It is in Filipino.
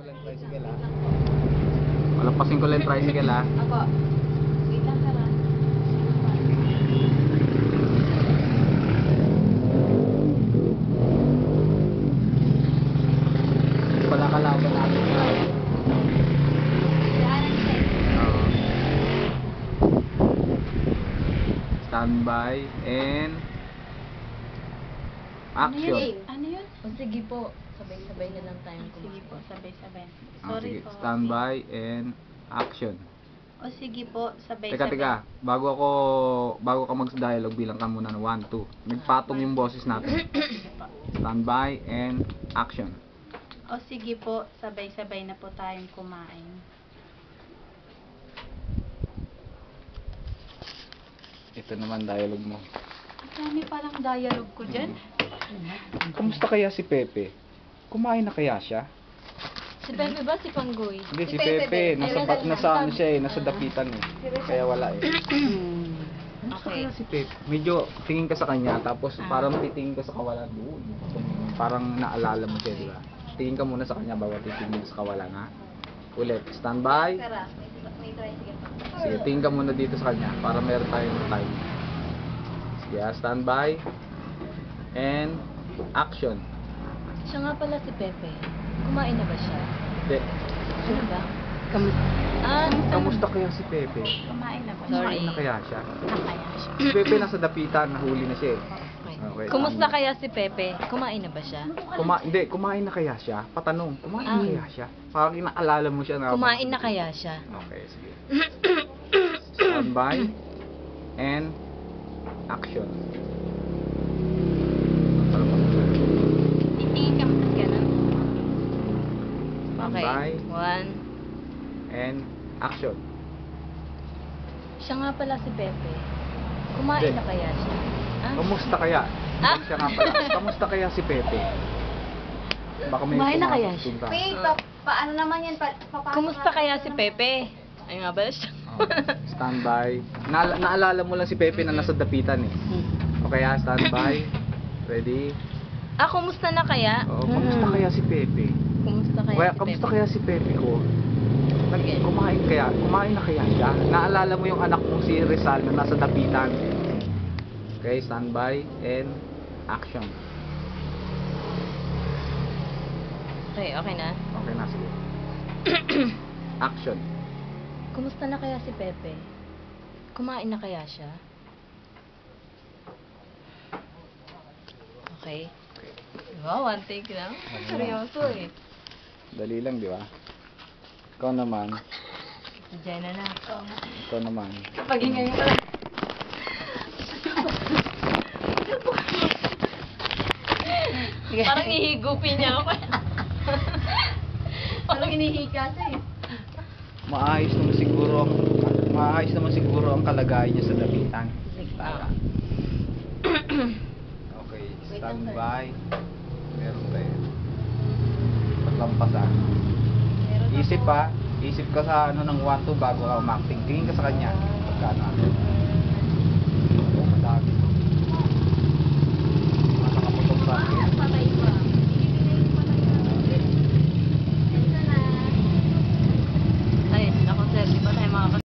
lang tricycle ha. Palampasin ko lang tricycle ha. Ako. Wait lang ka lang. Wala kalaban natin ha. Daanan siya. Standby and action. Ano yun? O sige po, sabay-sabay na lang tayong Sige po, kumain. sabay-sabay. Ah, Sorry sige. po. Standby and action. O sige po, sabay-sabay. Teka, bago ka mag-dialogue, bilang ka muna ng 1, 2. Nagpatong yung boses natin. Standby and action. O sige po, sabay-sabay na po tayong kumain. Ito naman dialogue mo. Ang dami palang dialogue ko dyan. Kumusta kaya si Pepe? Kumain na kaya siya? Si Pepe ba? Si Panggoy? Hindi, si Pepe. Nasa ano siya eh, nasa dapitan eh. Kaya wala eh. Kumusta Okay. kaya si Pepe? Medyo tingin ka sa kanya, tapos parang titingin ka sa kawalan doon. Parang naalala mo siya, di ba? Tingin ka muna sa kanya, bawat titingin sa kawalan ha. Ulit, standby. Tara, may tricycle pa. Sige, tingin ka muna dito sa kanya para meron tayong time. Sige, standby. And action. Siya nga pala si Pepe. Kumain na ba siya? Hindi. Ano ba? Kamusta kaya si Pepe? Kumain na ba? Sorry. Kumain na kaya siya? Nakaya siya. Si Pepe nasa dapitan, nahuli na siya eh. Okay. Okay, Kumusta tama. kaya si Pepe? Kumain na ba siya? Hindi, kumain na kaya siya? Patanong, kumain na Ah. kaya siya? Parang inaalala mo siya na... Kumain na kaya siya? Okay, sige. Standby. And action. Titingin ka mas ganun. Okay. Standby. 1. And action. Siya nga pala si Pepe. Kumain Hindi. na kaya siya? Ah? Kamusta kaya? Ah? Siya nga pala. Kamusta kaya si Pepe? Baka may Kumain na pumasok kaya dun ka. Wait, paano naman yan? Papasok Kumusta natin kaya ito si ng- Pepe? Ay nga pala siya. Standby. Naalala mo lang si Pepe na nasa dapitan eh. Okay ha, standby. Ready? Ah, kumusta na kaya? Oo, kamusta kaya si Pepe? Kumusta kaya Kaya, si kamusta Pepe? kaya si Pepe ko? Sige. Kumain na kaya siya? Naalala mo yung anak mong si Rizal na nasa dapitan? Okay, standby and action. Okay, okay na. Okay na, sige. Action. Kumusta na kaya si Pepe? Kumain na kaya siya? Okay. Wow, one take lang. Seryoso eh. Dali lang, di ba? Ikaw naman. Si Jenna na. Ikaw naman. Pag-ingay mo lang. Parang ihigupin niya ako. Parang inihika siya eh. Maayos naman siguro ang kalagayan niya sa dapitan. Tara. Okay, standby. Meron tayo. Paglampas ha. Isip ha. Isip ka sa ano ng 1, 2 bago ka umakting. Tingin ka sa kanya. Pagkano.